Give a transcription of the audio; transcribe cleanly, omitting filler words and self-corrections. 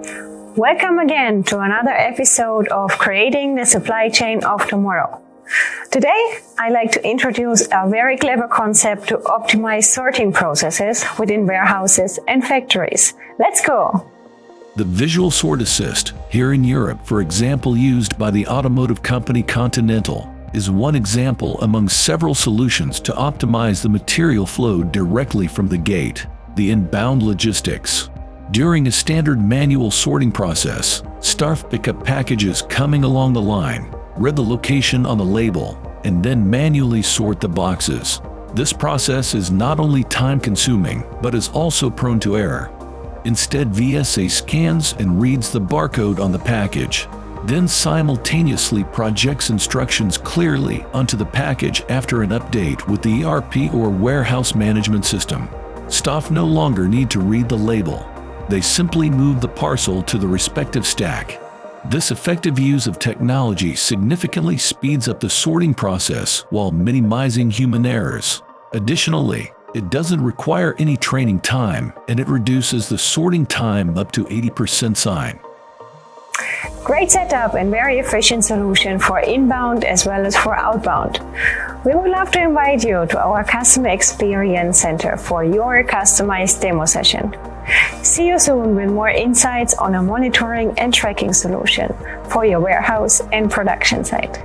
Welcome again to another episode of Creating the Supply Chain of Tomorrow. Today, I'd like to introduce a very clever concept to optimize sorting processes within warehouses and factories. Let's go! The Visual Sort Assist, here in Europe, for example, used by the automotive company Continental, is one example among several solutions to optimize the material flow directly from the gate, the inbound logistics. During a standard manual sorting process, staff pick up packages coming along the line, read the location on the label, and then manually sort the boxes. This process is not only time-consuming, but is also prone to error. Instead, VSA scans and reads the barcode on the package, then simultaneously projects instructions clearly onto the package after an update with the ERP or warehouse management system. Staff no longer need to read the label. They simply move the parcel to the respective stack. This effective use of technology significantly speeds up the sorting process while minimizing human errors. Additionally, it doesn't require any training time, and it reduces the sorting time up to 80%. Great setup and very efficient solution for inbound as well as for outbound. We would love to invite you to our Customer Experience Center for your customized demo session. See you soon with more insights on a monitoring and tracking solution for your warehouse and production site.